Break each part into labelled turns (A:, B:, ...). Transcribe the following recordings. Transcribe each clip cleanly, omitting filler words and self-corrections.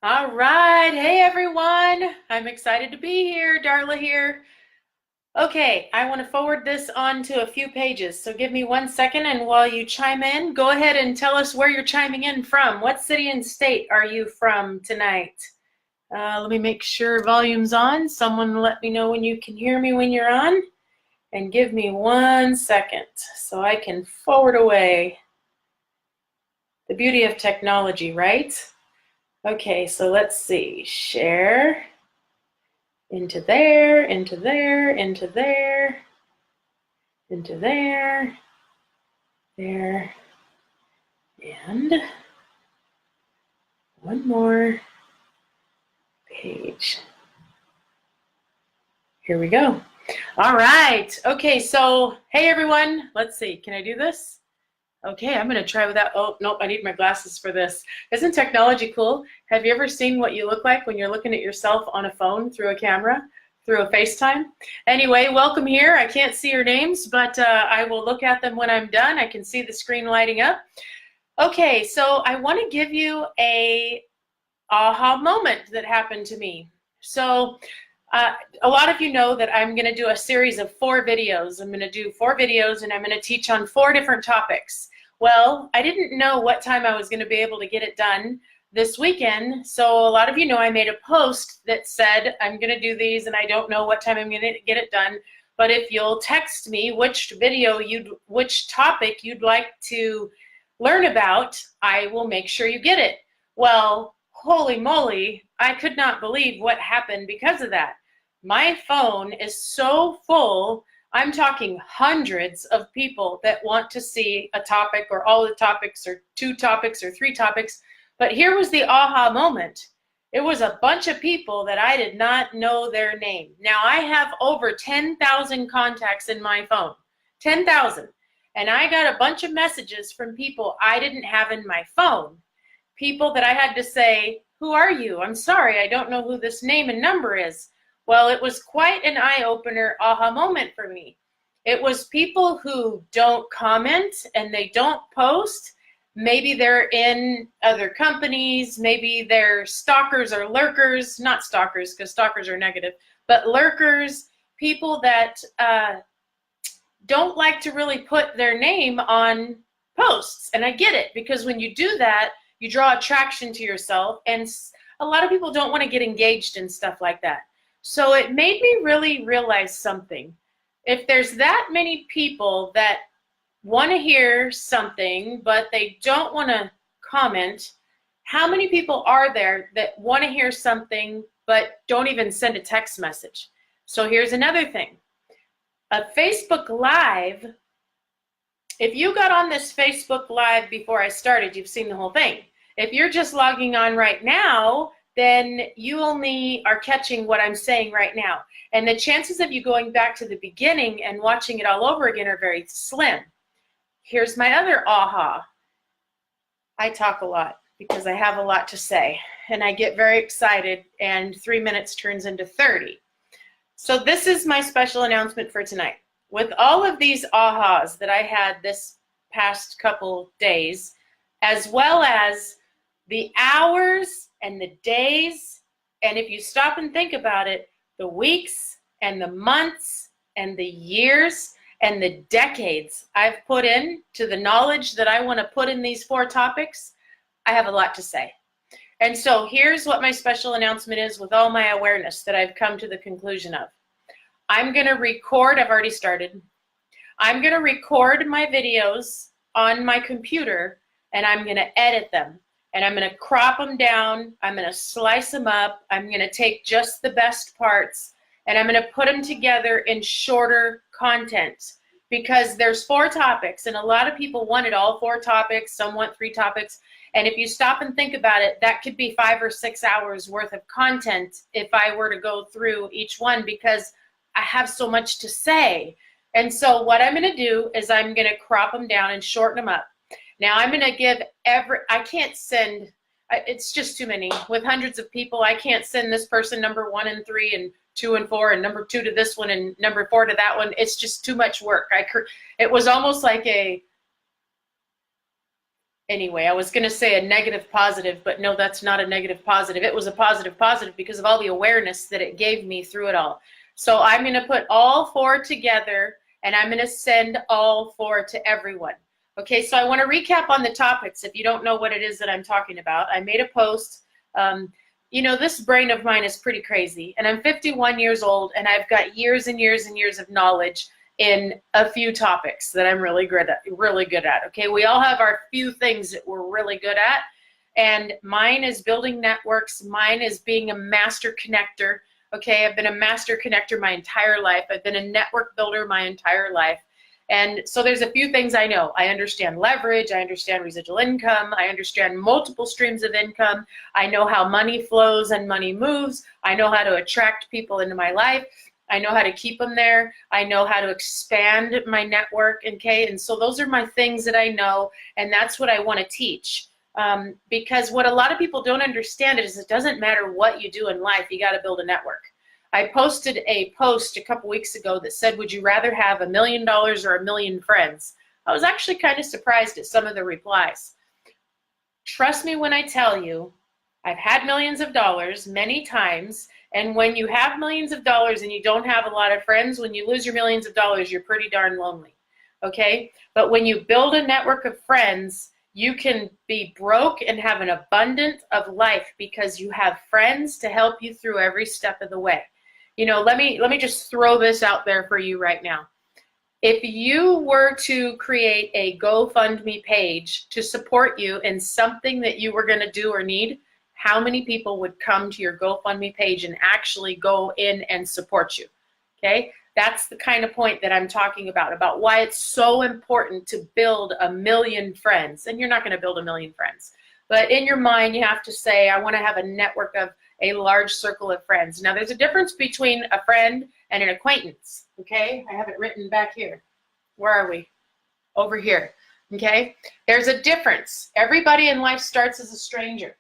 A: All right. Hey, everyone. I'm excited to be here. Darla here. Okay, I want to forward this on to a few pages. So give me 1 second, and while you chime in, go ahead and tell us where you're chiming in from. What city and state are you from tonight? Let me make sure volume's on. Someone let me know when you can hear me when you're on. And give me 1 second so I can forward away. The beauty of technology, right? Okay, so let's see. Share. Into there, into there, into there, into there, there, and one more page. Here we go. All right. Okay, so hey everyone. Let's see. Can I do this? Okay, I'm going to try without. Oh, nope, I need my glasses for this. Isn't technology cool? Have you ever seen what you look like when you're looking at yourself on a phone through a camera, through a FaceTime? Anyway, welcome here. I can't see your names, but I will look at them when I'm done. I can see the screen lighting up. Okay, so I want to give you a aha moment that happened to me. So a lot of you know that I'm going to do a series of 4 videos. I'm going to do 4 videos, and I'm going to teach on 4 different topics. Well, I didn't know what time I was going to be able to get it done this weekend, so a lot of you know I made a post that said I'm going to do these, and I don't know what time I'm going to get it done, but if you'll text me which topic you'd like to learn about, I will make sure you get it. Well, holy moly, I could not believe what happened because of that. My phone is so full. I'm talking hundreds of people that want to see a topic or all the topics or 2 topics or 3 topics. But here was the aha moment. It was a bunch of people that I did not know their name. Now I have over 10,000 contacts in my phone, 10,000. And I got a bunch of messages from people I didn't have in my phone. People that I had to say, who are you? I'm sorry, I don't know who this name and number is. Well, it was quite an eye-opener aha moment for me. It was people who don't comment and they don't post. Maybe they're in other companies, maybe they're stalkers or lurkers, not stalkers because stalkers are negative, but lurkers, people that don't like to really put their name on posts. And I get it, because when you do that, you draw attraction to yourself, and a lot of people don't want to get engaged in stuff like that. So it made me really realize something. If there's that many people that want to hear something, but they don't want to comment, how many people are there that want to hear something, but don't even send a text message? So here's another thing. A Facebook Live, if you got on this Facebook Live before I started, you've seen the whole thing. If you're just logging on right now, then you only are catching what I'm saying right now. And the chances of you going back to the beginning and watching it all over again are very slim. Here's my other aha. I talk a lot because I have a lot to say, and I get very excited, and 3 minutes turns into 30. So this is my special announcement for tonight. With all of these ahas that I had this past couple days, as well as the hours and the days, and if you stop and think about it, the weeks and the months and the years and the decades I've put in to the knowledge that I want to put in these 4 topics, I have a lot to say. And so here's what my special announcement is with all my awareness that I've come to the conclusion of. I'm going to record, I've already started, I'm going to record my videos on my computer, and I'm going to edit them. And I'm going to crop them down, I'm going to slice them up, I'm going to take just the best parts, and I'm going to put them together in shorter content. Because there's 4 topics, and a lot of people wanted all 4 topics, some want 3 topics. And if you stop and think about it, that could be 5 or 6 hours worth of content if I were to go through each one, because I have so much to say. And so what I'm going to do is I'm going to crop them down and shorten them up. Now I'm going to give I can't send, it's just too many. With hundreds of people, I can't send this person number 1 and 3 and 2 and 4 and number 2 to this one and number 4 to that one. It's just too much work. It was almost like Anyway, I was going to say a negative positive, but no, that's not a negative positive. It was a positive positive because of all the awareness that it gave me through it all. So I'm going to put all 4 together, and I'm going to send all 4 to everyone. Okay, so I want to recap on the topics if you don't know what it is that I'm talking about. I made a post. You know, this brain of mine is pretty crazy, and I'm 51 years old, and I've got years and years and years of knowledge in a few topics that I'm really good at. Okay, we all have our few things that we're really good at, and mine is building networks. Mine is being a master connector. Okay, I've been a master connector my entire life. I've been a network builder my entire life. And so there's a few things I know. I understand leverage. I understand residual income. I understand multiple streams of income. I know how money flows and money moves. I know how to attract people into my life. I know how to keep them there. I know how to expand my network. Okay, and so those are my things that I know, and that's what I want to teach. Because what a lot of people don't understand is it doesn't matter what you do in life, you got to build a network. I posted a post a couple weeks ago that said, would you rather have $1 million or 1 million friends? I was actually kind of surprised at some of the replies. Trust me when I tell you, I've had millions of dollars many times, and when you have millions of dollars and you don't have a lot of friends, when you lose your millions of dollars, you're pretty darn lonely, okay? But when you build a network of friends, you can be broke and have an abundance of life because you have friends to help you through every step of the way. You know, let me just throw this out there for you right now. If you were to create a GoFundMe page to support you in something that you were going to do or need, how many people would come to your GoFundMe page and actually go in and support you? Okay, that's the kind of point that I'm talking about why it's so important to build 1 million friends. And you're not going to build 1 million friends, but in your mind, you have to say, I want to have a network of a large circle of friends. Now, there's a difference between a friend and an acquaintance, okay? I have it written back here. Where are we? Over here, okay? There's a difference. Everybody in life starts as a stranger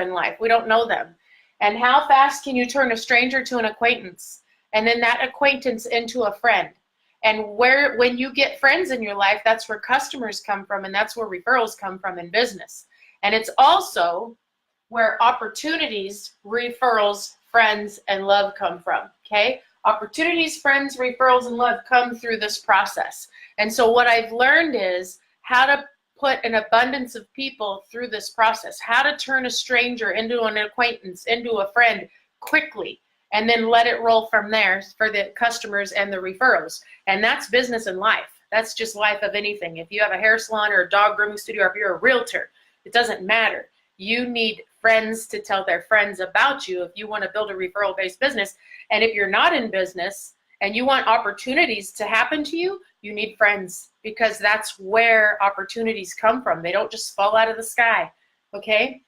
A: in life. We don't know them. And how fast can you turn a stranger to an acquaintance? And then that acquaintance into a friend. And when you get friends in your life, that's where customers come from, and that's where referrals come from in business. And it's also where opportunities, referrals, friends, and love come from, okay? Opportunities, friends, referrals, and love come through this process. And so what I've learned is how to put an abundance of people through this process, how to turn a stranger into an acquaintance, into a friend quickly, and then let it roll from there for the customers and the referrals. And that's business and life. That's just life of anything. If you have a hair salon or a dog grooming studio, or if you're a realtor, it doesn't matter. You need friends to tell their friends about you if you want to build a referral-based business. And if you're not in business and you want opportunities to happen to you, you need friends, because that's where opportunities come from. They don't just fall out of the sky, okay?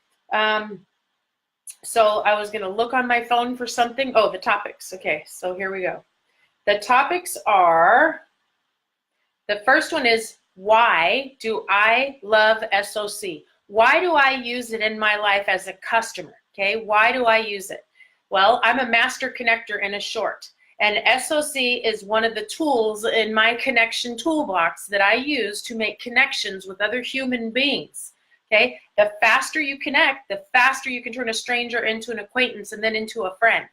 A: So I was going to look on my phone for something. Oh, the topics. Okay, so here we go. The topics are, the first one is, why do I love SOC? Why do I use it in my life as a customer? Okay, why do I use it? Well, I'm a master connector in a short, and SOC is one of the tools in my connection toolbox that I use to make connections with other human beings. Okay, the faster you connect, the faster you can turn a stranger into an acquaintance and then into a friend,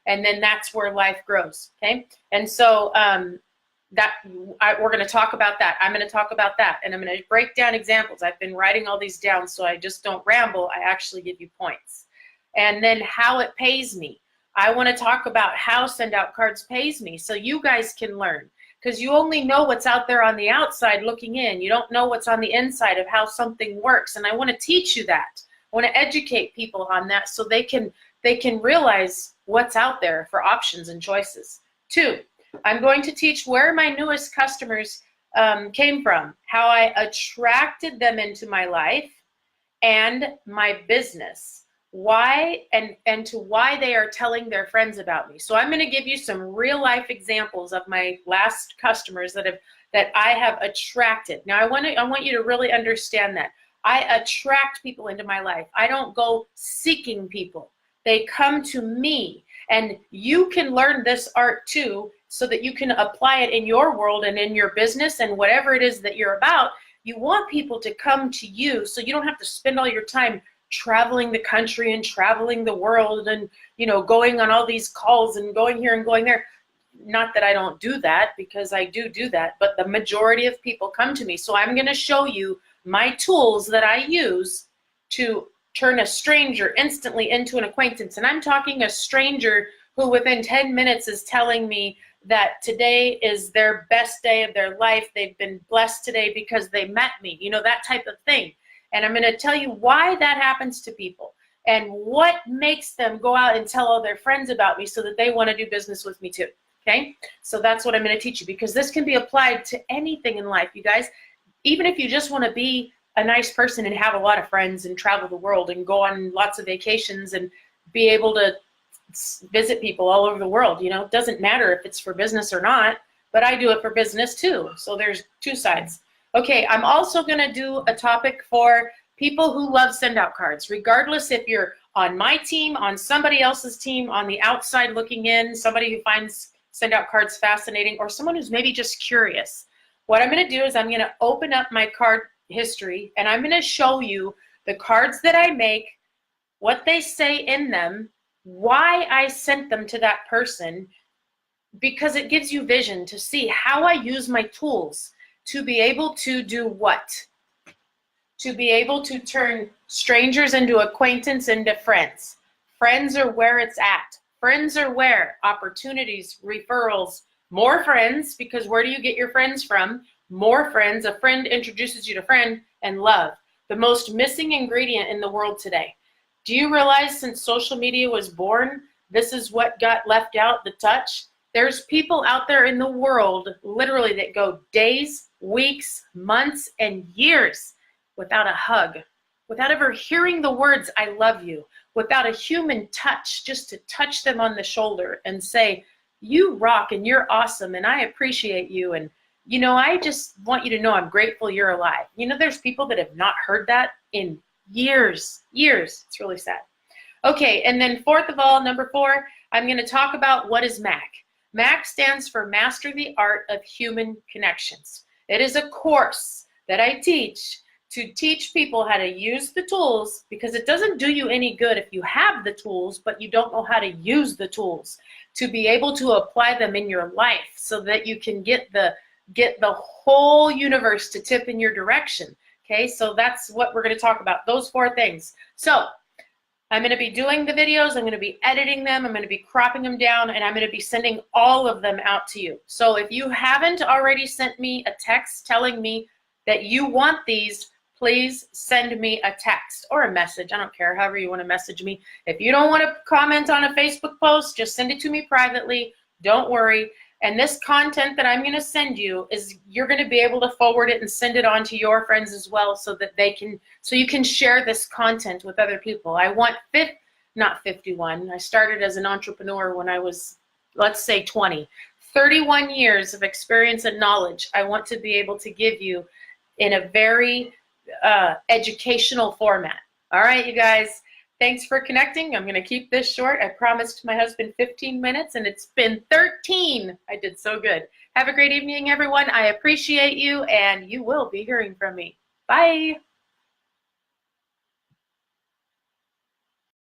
A: and then that's where life grows. Okay, and so we're going to talk about that. I'm going to talk about that, and I'm going to break down examples. I've been writing all these down so I just don't ramble. I actually give you points. And then how it pays me. I want to talk about how Send Out Cards pays me so you guys can learn, because you only know what's out there on the outside looking in. You don't know what's on the inside of how something works, and I want to teach you that. I want to educate people on that so they can realize what's out there for options and choices. 2, I'm going to teach where my newest customers came from, how I attracted them into my life and my business, why and to why they are telling their friends about me. So I'm going to give you some real life examples of my last customers that I have attracted. Now I want you to really understand that I attract people into my life. I don't go seeking people. They come to me, and you can learn this art too, so that you can apply it in your world and in your business and whatever it is that you're about. You want people to come to you so you don't have to spend all your time traveling the country and traveling the world and, you know, going on all these calls and going here and going there. Not that I don't do that, because I do that, but the majority of people come to me. So I'm going to show you my tools that I use to turn a stranger instantly into an acquaintance. And I'm talking a stranger who within 10 minutes is telling me that today is their best day of their life. They've been blessed today because they met me, you know, that type of thing. And I'm going to tell you why that happens to people and what makes them go out and tell all their friends about me so that they want to do business with me too. Okay, so that's what I'm going to teach you, because this can be applied to anything in life, you guys. Even if you just want to be a nice person and have a lot of friends and travel the world and go on lots of vacations and be able to visit people all over the world, you know, it doesn't matter if it's for business or not, but I do it for business too. So there's two sides. Okay, I'm also going to do a topic for people who love send out cards, regardless if you're on my team, on somebody else's team, on the outside looking in, somebody who finds send out cards fascinating, or someone who's maybe just curious. What I'm going to do is I'm going to open up my card history and I'm going to show you the cards that I make, what they say in them, why I sent them to that person, because it gives you vision to see how I use my tools to be able to do what? To be able to turn strangers into acquaintance into friends. Friends are where it's at. Friends are where? Opportunities, referrals, more friends, because where do you get your friends from? More friends, a friend introduces you to friend, and love. The most missing ingredient in the world today. Do you realize since social media was born, this is what got left out, the touch? There's people out there in the world, literally, that go days, weeks, months, and years without a hug, without ever hearing the words, I love you, without a human touch, just to touch them on the shoulder and say, you rock and you're awesome and I appreciate you. And, you know, I just want you to know I'm grateful you're alive. You know, there's people that have not heard that in years. It's really sad. Okay, and then fourth of all, number 4, I'm going to talk about what is MAC. MAC stands for Master the Art of Human Connections. It is a course that I teach to teach people how to use the tools, because it doesn't do you any good if you have the tools, but you don't know how to use the tools to be able to apply them in your life so that you can get the whole universe to tip in your direction. Okay, so that's what we're going to talk about, those 4 things. So I'm going to be doing the videos, I'm going to be editing them, I'm going to be cropping them down, and I'm going to be sending all of them out to you. So if you haven't already sent me a text telling me that you want these, please send me a text or a message. I don't care, however you want to message me. If you don't want to comment on a Facebook post, just send it to me privately. Don't worry. And this content that I'm going to send you is, you're going to be able to forward it and send it on to your friends as well, so that they can, so you can share this content with other people. I want not 51. I started as an entrepreneur when I was, let's say 20. 31 years of experience and knowledge I want to be able to give you in a very educational format. All right, you guys, thanks for connecting. I'm going to keep this short. I promised my husband 15 minutes and it's been 13. I did so good. Have a great evening, everyone. I appreciate you, and you will be hearing from me. Bye.